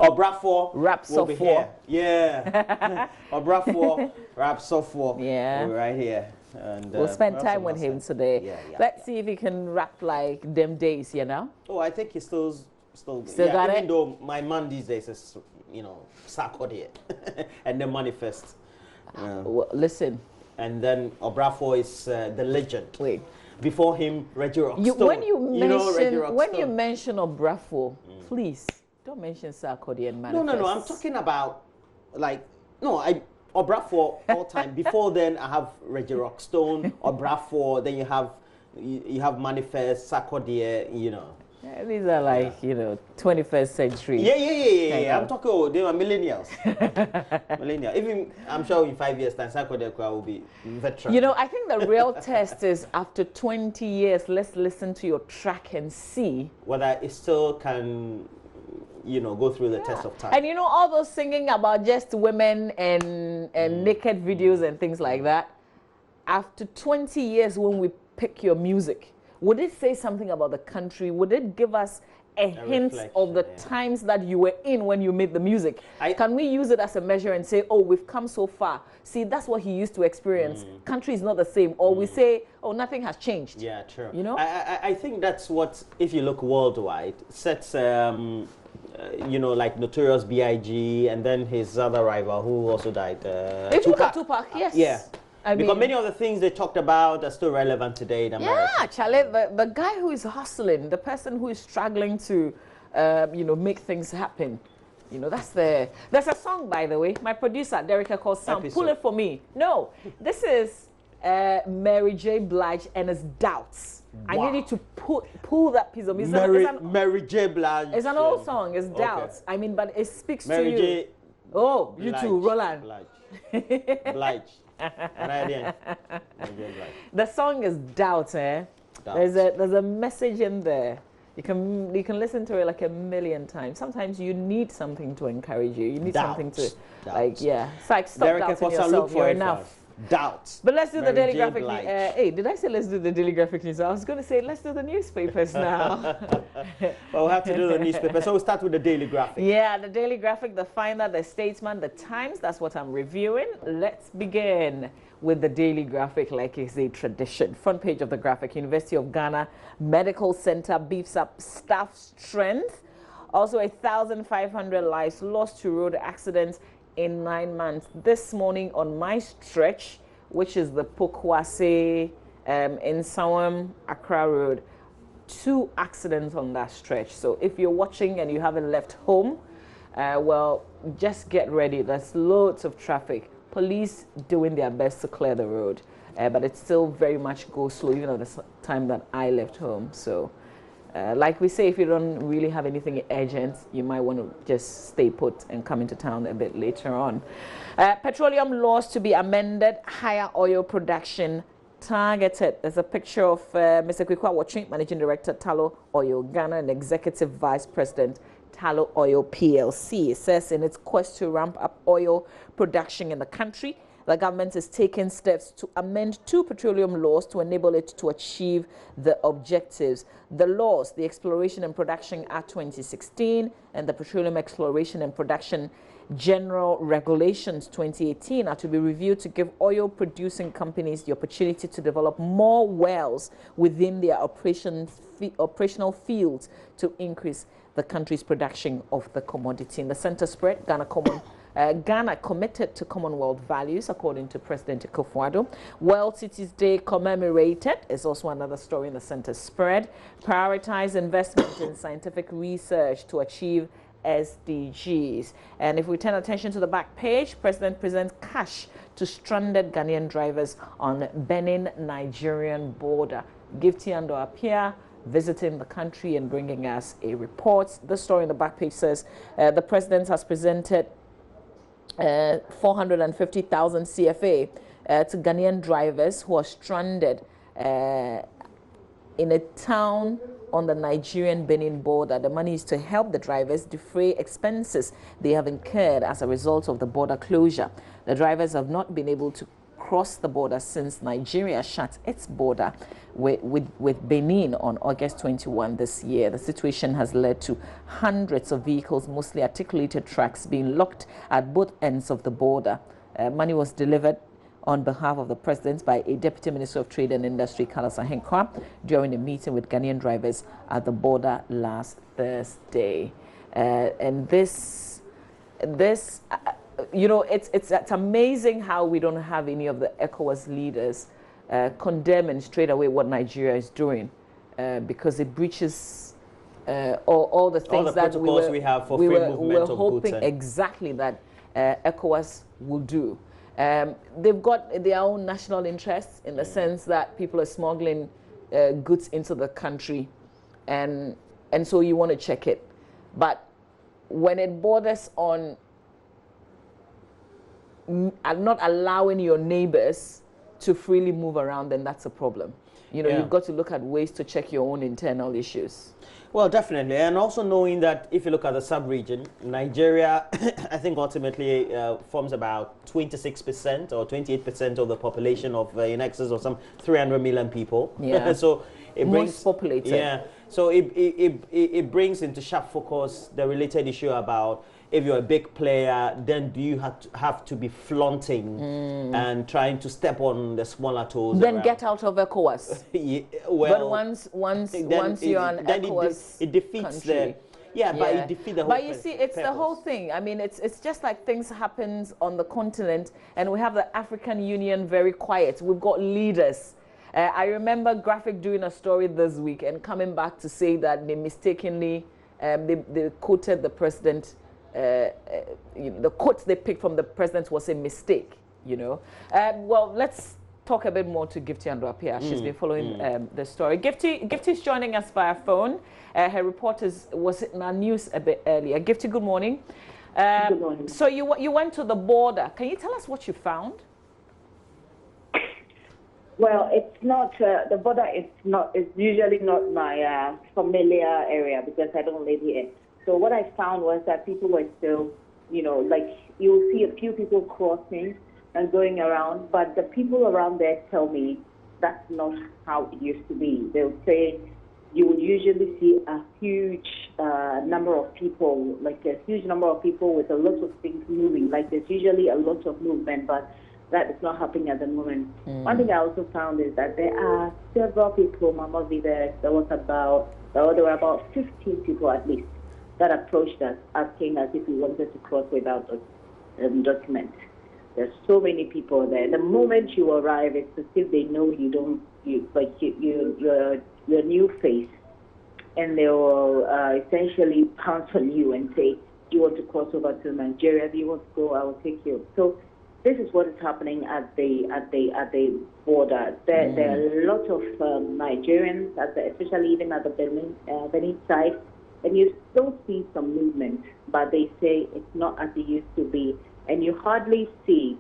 Obrafour Rap will be here. Yeah. Obrafour, Rap Software. Yeah. We're right here. And we'll spend time with him today. Let's see if he can rap like them days, you know? Oh, I think he's still got even it? though my man these days is, Sarkodie and the manifest. Well, listen. And then Obrafour is the legend. Wait. Before him, Reggie Rockstone. When you mention Obrafour, please don't mention Sarkodie and manifest. No. I'm talking about Obrafour all time. Before then, I have Reggie Rockstone, Obrafour. Then you have Manifest, Sarkodie. Yeah, these are like 21st century. Yeah. I'm talking. They are millennials. Even I'm sure in 5 years' time, Sarkodie will be veteran. I think the real test is after 20 years. Let's listen to your track and see whether it still can. Go through the test of time. And all those singing about just women and naked videos and things like that. After 20 years, when we pick your music, would it say something about the country? Would it give us a hint of the times that you were in when you made the music? Can we use it as a measure and say, oh, we've come so far? See, that's what he used to experience. Country is not the same. Or we say, oh, nothing has changed. Yeah, true. I think that's what, if you look worldwide, sets... like Notorious B.I.G. and then his other rival who also died. Tupac, yes. Yeah. Because many of the things they talked about are still relevant today in America. Yeah, Charlie, the guy who is hustling, the person who is struggling to, make things happen. There's a song, by the way. My producer, Derek, calls Sam, pull it for me. No, this is Mary J. Blige and his Doubts. Wow. I need you to pull that piece of music. Mary J. Blige. It's an old song. It's Doubts. I mean, but it speaks Mary to you. J. Oh, you too, Roland. Blige. The song is Doubts, eh? Doubts. There's a message in there. You can listen to it like a million times. Sometimes you need something to encourage you. You need something to It's like stop doubting yourself. You're enough. Doubts. But let's do the Daily Graphic. Hey, did I say let's do the Daily Graphic news? I was going to say let's do the newspapers now. Well, we'll have to do the newspaper. So we'll start with the Daily Graphic. Yeah, the Daily Graphic, the Finder, the Statesman, the Times. That's what I'm reviewing. Let's begin with the Daily Graphic, like is a tradition. Front page of the graphic: University of Ghana Medical Center beefs up staff strength. Also, 1,500 lives lost to road accidents in 9 months. This morning on my stretch, which is the Pokwase in Sawam, Accra Road, 2 accidents on that stretch. So if you're watching and you haven't left home, well, just get ready. There's loads of traffic. Police doing their best to clear the road, but it still very much goes slow, even at the time that I left home. So like we say, if you don't really have anything urgent, you might want to just stay put and come into town a bit later on. Petroleum laws to be amended, higher oil production targeted. There's a picture of Mr. Kwikwa Watching, Managing Director, Tallow Oil Ghana, and Executive Vice President, Tallow Oil PLC. It says in its quest to ramp up oil production in the country, the government is taking steps to amend 2 petroleum laws to enable it to achieve the objectives. The laws, the Exploration and Production Act 2016 and the Petroleum Exploration and Production General Regulations 2018, are to be reviewed to give oil-producing companies the opportunity to develop more wells within their operational fields to increase the country's production of the commodity. In the center spread, Ghana committed to Commonwealth values, according to President Akufo-Addo. World Cities Day commemorated is also another story in the center spread. Prioritize investment in scientific research to achieve SDGs. And if we turn attention to the back page, President presents cash to stranded Ghanaian drivers on Benin-Nigerian border. Gifty Ando Apia visiting the country and bringing us a report. The story in the back page says the president has presented 450,000 CFA to Ghanaian drivers who are stranded in a town on the Nigerian-Benin border. The money is to help the drivers defray expenses they have incurred as a result of the border closure. The drivers have not been able to cross the border since Nigeria shut its border with Benin on August 21 this year. The situation has led to hundreds of vehicles, mostly articulated trucks, being locked at both ends of the border. Money was delivered on behalf of the president by a Deputy Minister of Trade and Industry, Carlos Ahenkwa, during a meeting with Ghanaian drivers at the border last Thursday. And this you know, it's amazing how we don't have any of the ECOWAS leaders condemning straight away what Nigeria is doing, because it breaches all the things that we have for free movement of hoping goods exactly that ECOWAS will do. They've got their own national interests in the sense that people are smuggling goods into the country, and so you want to check it. But when it borders on not allowing your neighbors to freely move around, then that's a problem. You know, you've got to look at ways to check your own internal issues. Well, definitely. And also knowing that if you look at the sub-region, Nigeria, I think ultimately forms about 26% or 28% of the population of in excess of some 300 million people. Yeah. So it brings, most populated. Yeah. So it brings into sharp focus the related issue about, if you're a big player, then do you have to be flaunting and trying to step on the smaller toes? Then around. Get out of ECOWAS. Yeah, well, but once you're an ECOWAS it defeats country. but it defeats the whole. But you see, it's the whole thing. I mean, it's just like things happens on the continent, and we have the African Union very quiet. We've got leaders. I remember Graphic doing a story this week and coming back to say that they mistakenly they quoted the president. The quotes they picked from the president was a mistake, you know. Well, let's talk a bit more to Gifty Andwapia. She's been following the story. Gifty's joining us via phone. Her report was in our news a bit earlier. Gifty, good morning. Good morning. So you went to the border. Can you tell us what you found? Well, it's not the border. It's usually not my familiar area because I don't live here. So what I found was that people were still, you know, like you'll see a few people crossing and going around, but the people around there tell me that's not how it used to be. They'll say you would usually see a huge number of people, like a huge number of people with a lot of things moving. Like there's usually a lot of movement, but that is not happening at the moment. One thing I also found is that there are several people, Mama Vida, there were about 15 people at least that approached us asking us if we wanted to cross without documents. There's so many people there. The moment you arrive, it's as if they know you're a new face, and they will essentially pounce on you and say, "Do you want to cross over to Nigeria? Do you want to go? I will take you." So this is what is happening at the border. There are a lot of Nigerians, especially even at the Benin side. And you still see some movement, but they say it's not as it used to be. And you hardly see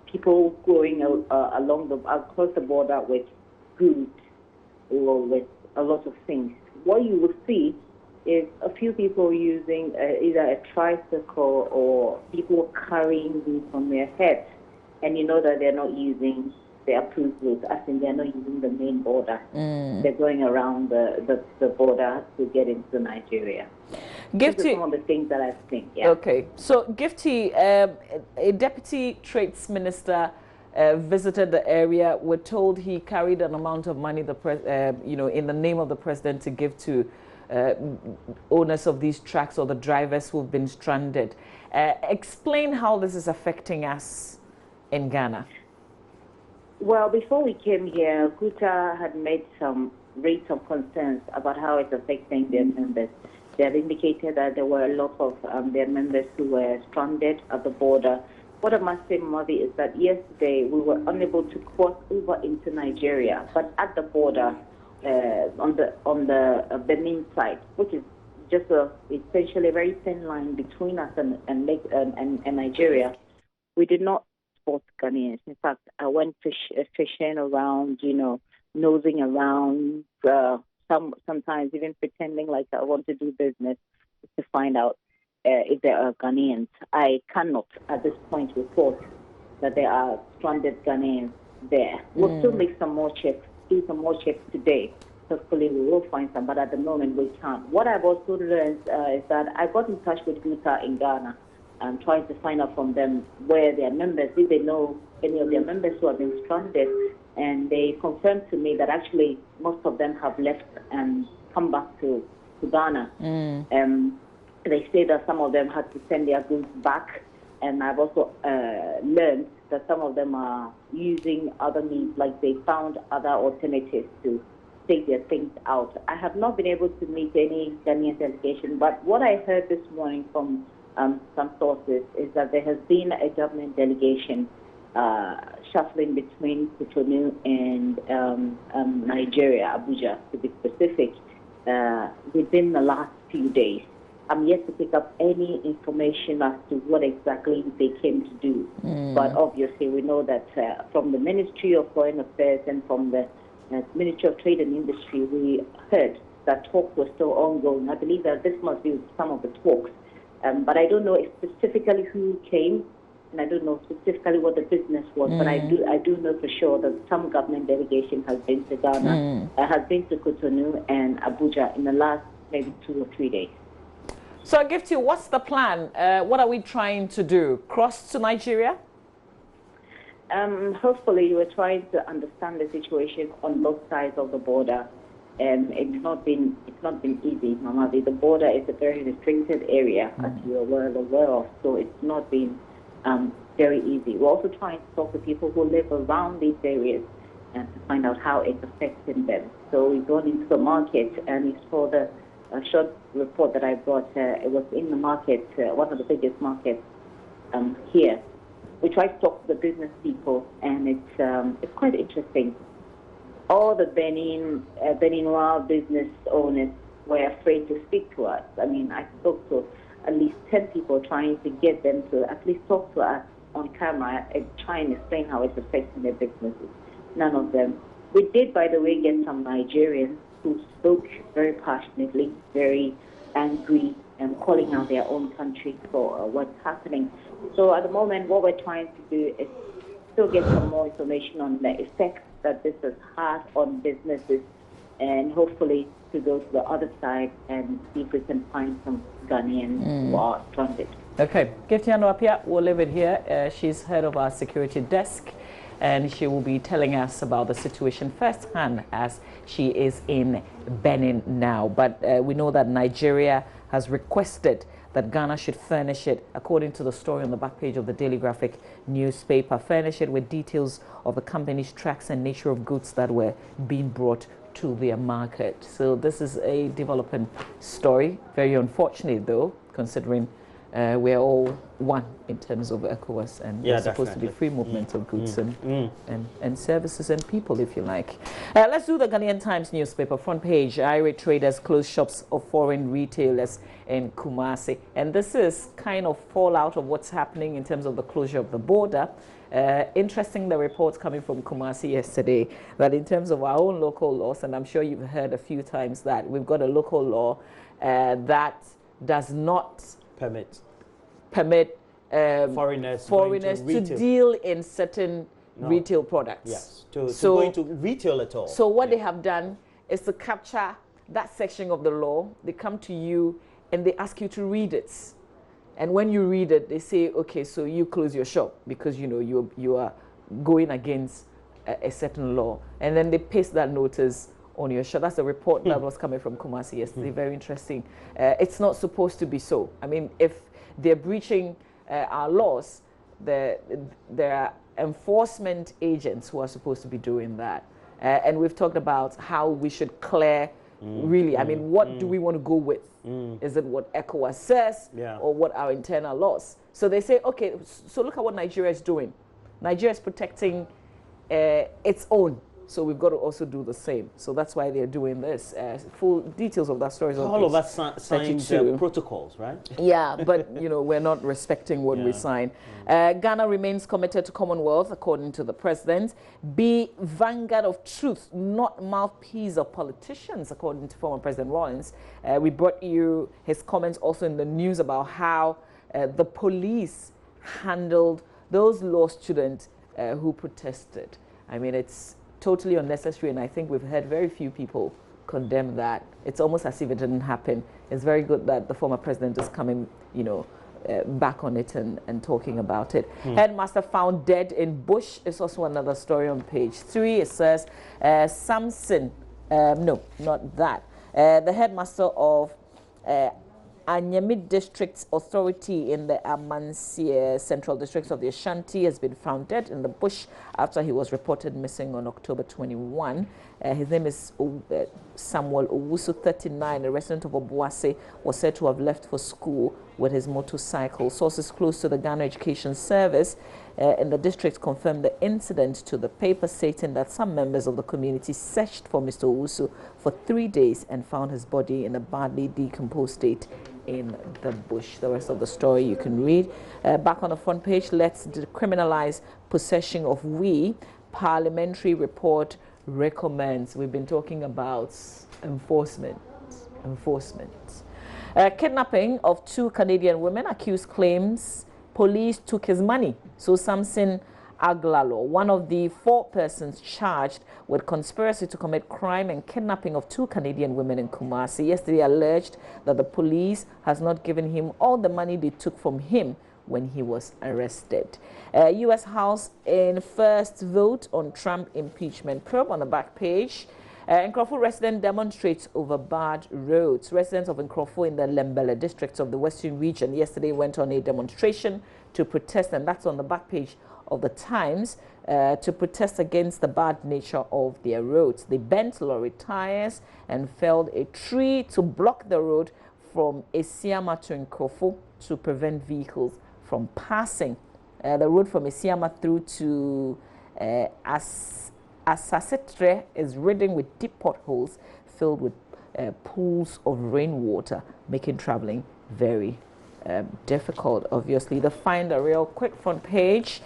people going across the border with goods or with a lot of things. What you will see is a few people using either a tricycle or people carrying these on their heads. And you know that they're not using the approved route, as in they're not using the main border. They're going around the border to get into Nigeria. Gifty, these are some of the things that I've seen. Yeah. Okay, so Gifty, a deputy trades minister visited the area. We're told he carried an amount of money, in the name of the president, to give to owners of these trucks or the drivers who've been stranded. Explain how this is affecting us in Ghana. Well, before we came here, Kuta had raised some concerns about how it's affecting their members. They have indicated that there were a lot of their members who were stranded at the border. What I must say, Mavi, is that yesterday we were unable to cross over into Nigeria, but at the border on the Benin side, which is just essentially a very thin line between us and Nigeria, we did not spot Ghanaians. In fact, I went fishing around, nosing around, sometimes even pretending like I want to do business to find out if there are Ghanaians. I cannot at this point report that there are stranded Ghanaians there. We'll still make some more checks, do some more checks today. Hopefully we will find some, but at the moment we can't. What I've also learned is that I got in touch with UTA in Ghana and trying to find out from them where their members, if they know any of their members who have been stranded, and they confirmed to me that actually most of them have left and come back to Ghana. They say that some of them had to send their goods back, and I've also learned that some of them are using other means, like they found other alternatives to take their things out. I have not been able to meet any Ghanaian delegation, but what I heard this morning from some sources is that there has been a government delegation shuffling between Cotonou and Nigeria, Abuja to be specific, within the last few days. I'm yet to pick up any information as to what exactly they came to do. But obviously we know that from the Ministry of Foreign Affairs and from the Ministry of Trade and Industry, we heard that talks were still ongoing. I believe that this must be some of the talks. But I don't know specifically who came, and I don't know specifically what the business was, but I do know for sure that some government delegation has been to Ghana, has been to Cotonou and Abuja in the last maybe 2 or 3 days. So I give to you, what's the plan? What are we trying to do? Cross to Nigeria? Hopefully we're trying to understand the situation on both sides of the border. It's not been easy, Mamadi. The border is a very restricted area, as you are well aware of, so it's not been very easy. We're also trying to talk to people who live around these areas and to find out how it's affecting them. So we gone into the market, and it's for the short report that I brought. It was in the market, one of the biggest markets here. We tried to talk to the business people, and it's quite interesting. All the Beninois business owners were afraid to speak to us. I mean, I spoke to at least 10 people trying to get them to at least talk to us on camera and try and explain how it's affecting their businesses. None of them. We did, by the way, get some Nigerians who spoke very passionately, very angry, and calling out their own country for what's happening. So at the moment, what we're trying to do is still get some more information on the effects that this has had on businesses, and hopefully to go to the other side and see if we can find some Ghanaians who are stranded. Okay, Giftiano Apia, we'll leave it here. She's head of our security desk, and she will be telling us about the situation firsthand as she is in Benin now. But we know that Nigeria has requested that Ghana should furnish it, according to the story on the back page of the Daily Graphic newspaper, furnish it with details of the company's tracks and nature of goods that were being brought to their market. So this is a developing story. Very unfortunate, though, considering we're all one in terms of ECOWAS, and there's supposed to be free movement of goods and services and people, if you like. Let's do the Ghanaian Times newspaper front page. Irate traders close shops of foreign retailers in Kumasi. And this is kind of fallout of what's happening in terms of the closure of the border. Interesting, the reports coming from Kumasi yesterday, that in terms of our own local laws, and I'm sure you've heard a few times that we've got a local law that does not permit foreigners to deal in certain retail products. Yes, to go into retail at all. So what they have done is to capture that section of the law. They come to you and they ask you to read it. And when you read it, they say, okay, so you close your shop because you are going against a certain law. And then they paste that notice on your shop. That's the report that was coming from Kumasi yesterday. Very interesting. It's not supposed to be so. I mean, if they're breaching our laws, there are enforcement agents who are supposed to be doing that. And we've talked about how we should clear, really, I mean, what do we want to go with? Is it what ECOWAS says or what our internal laws? So they say, okay, so look at what Nigeria is doing. Nigeria is protecting its own. So we've got to also do the same. So that's why they're doing this. Full details of that story is on all of us signed protocols, right? Yeah, but we're not respecting what we sign. Ghana remains committed to Commonwealth, according to the president. Be vanguard of truth, not mouthpiece of politicians, according to former President Rawlings. We brought you his comments also in the news about how the police handled those law students who protested. I mean, it's totally unnecessary, and I think we've heard very few people condemn that. It's almost as if it didn't happen. It's very good that the former president is coming, back on it and talking about it. Headmaster found dead in bush is also another story on page 3. It says Samson, no, not that. The headmaster of Anyami District Authority in the Amansie Central District of the Ashanti has been found dead in the bush after he was reported missing on October 21. His name is Samuel Owusu, 39, a resident of Obuasi, was said to have left for school with his motorcycle. Sources close to the Ghana Education Service in the district confirmed the incident to the paper, stating that some members of the community searched for Mr. Owusu for 3 days and found his body in a badly decomposed state in the bush. The rest of the story you can read. Back on the front page, let's decriminalize possession of weed. Parliamentary report recommends. We've been talking about enforcement. Kidnapping of 2 Canadian women, accused claims police took his money. So Samson Aglalo, one of the 4 persons charged with conspiracy to commit crime and kidnapping of 2 Canadian women in Kumasi, yesterday alleged that the police has not given him all the money they took from him when he was arrested. U.S. House in first vote on Trump impeachment probe on the back page. Nkrofo resident demonstrates over bad roads. Residents of Nkrofo in the Lembele district of the Western region yesterday went on a demonstration to protest, and that's on the back page of the Times, to protest against the bad nature of their roads. They bent lorry tires and felled a tree to block the road from Esiama to Nkrofo to prevent vehicles from passing. The road from Esiama through to Asasetre is ridden with deep potholes filled with pools of rainwater, making traveling very difficult, obviously. The Finder, real quick front page.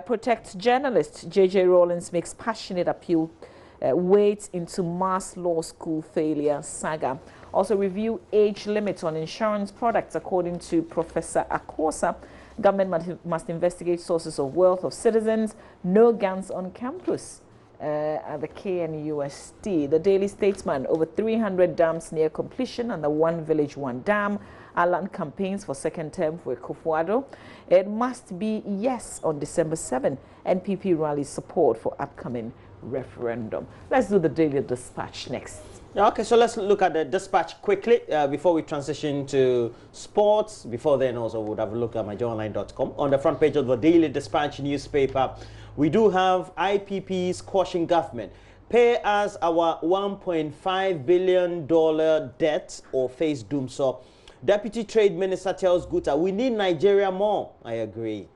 Protects journalist. J.J. Rawlings makes passionate appeal, wades into mass law school failure saga. Also review age limits on insurance products, according to Professor Akosa. Government must investigate sources of wealth of citizens. No guns on campus. At the KNUST. The Daily Statesman, over 300 dams near completion and the One Village, One Dam. Alan campaigns for second term for Kufuado. It must be yes on December 7. NPP rallies support for upcoming referendum. Let's do the Daily Dispatch next. Okay, so let's look at the Dispatch quickly before we transition to sports. Before then, also, we would have a look at myjoyonline.com. On the front page of the Daily Dispatch newspaper, we do have IPP's caution government. Pay us our $1.5 billion debt or face doom. So, Deputy Trade Minister tells Guta, we need Nigeria more. I agree.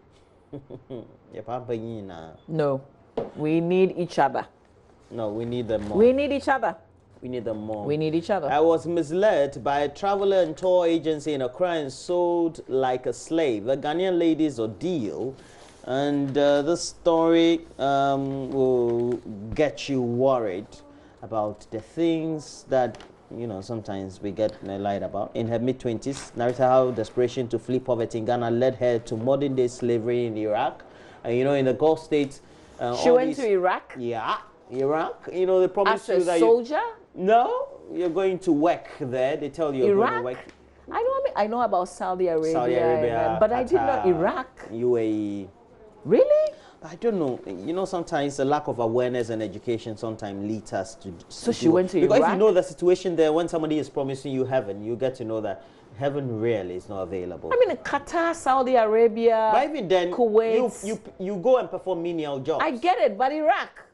No, we need each other. No, we need them more. We need each other. We need them more. We need each other. I was misled by a traveler and tour agency in Accra and sold like a slave. The Ghanaian lady's ordeal. And this story will get you worried about the things that, sometimes we get lied about. In her mid-20s, narrated how desperation to flee poverty in Ghana led her to modern-day slavery in Iraq. And, in the Gulf states... she went to Iraq? Yeah, Iraq. They promised you that... As a soldier? No, you're going to work there. They tell you you're going to work. I know about Saudi Arabia, but Qatar, I didn't know Iraq. UAE. Really? I don't know. Sometimes the lack of awareness and education sometimes leads us to. So she went to Iraq? Because if you know the situation there, when somebody is promising you heaven, you get to know that heaven really is not available. I mean, Qatar, Saudi Arabia, but even then, Kuwait. You go and perform menial jobs. I get it, but Iraq.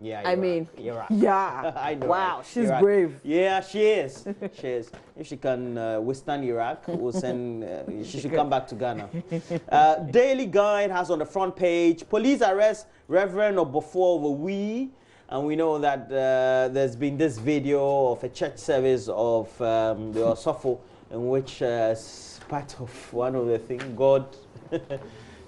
Yeah, Iraq. Yeah. I know. Wow, right? she's Iraq. brave. Yeah, she is. She is. If she can withstand Iraq, we'll send. She should come back to Ghana. Daily Guide has on the front page: police arrest Reverend Obofo over we, and we know that there's been this video of a church service of the Osofo, in which part of one of the things God.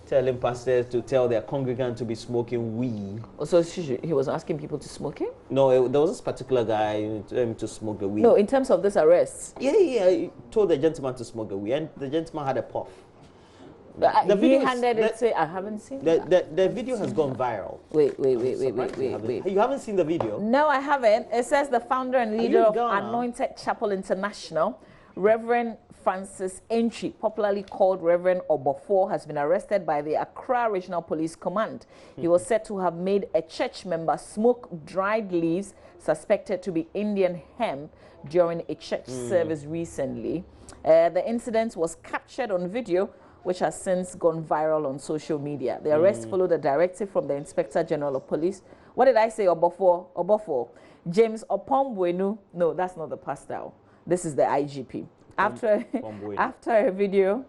Telling pastors to tell their congregants to be smoking weed. So he was asking people to smoke it? No, there was this particular guy to smoke the weed. No, in terms of this arrest? Yeah, he told the gentleman to smoke the weed, and the gentleman had a puff. The he video handed it to. I haven't seen the video has gone viral. Wait. You haven't seen the video? No, I haven't. It says the founder and leader you of Ghana? Anointed Chapel International, Reverend Francis Entry, popularly called Reverend Obofo, has been arrested by the Accra Regional Police Command. He was said to have made a church member smoke dried leaves suspected to be Indian hemp during a church service recently. The incident was captured on video, which has since gone viral on social media. The arrest followed a directive from the Inspector General of Police. What did I say, Obofo? Obofo. James Opombwenu. No, that's not the pastor. This is the IGP. After a video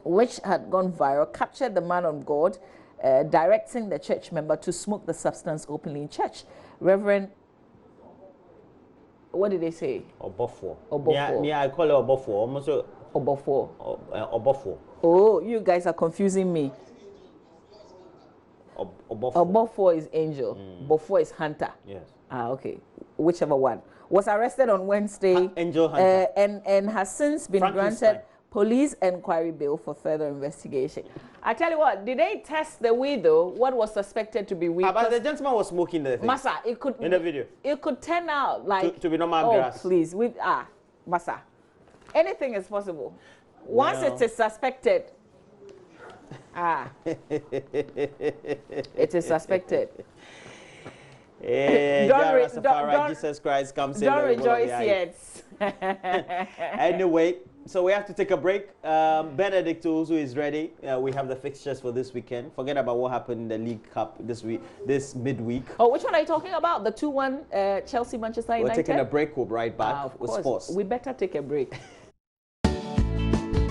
which had gone viral, captured the man on God, directing the church member to smoke the substance openly in church. Reverend, what did they say? Obofo. Obofo. Yeah, I call it Obofo. Almost Obofo. Obofo. Oh, you guys are confusing me. Obofo. Obofo is angel. Bofo is hunter. Yes. Ah, okay. Whichever one. Was arrested on Wednesday. Angel hunter. And has since been granted police inquiry bail for further investigation. I tell you what, did they test the weed though? What was suspected to be weed? But the gentleman was smoking the thing. Massa, it could in the video. It could turn out like to be normal grass. Please, with Massa. Anything is possible. Once it is suspected. It is suspected. Don't Jesus Christ comes in. Don't rejoice yet. Anyway, so we have to take a break. Benedict Owusu is ready. We have the fixtures for this weekend. Forget about what happened in the League Cup this midweek. Oh, which one are you talking about? The 2-1 Chelsea Manchester United? We're taking a break. We'll be right back of with course. sports. We better take a break.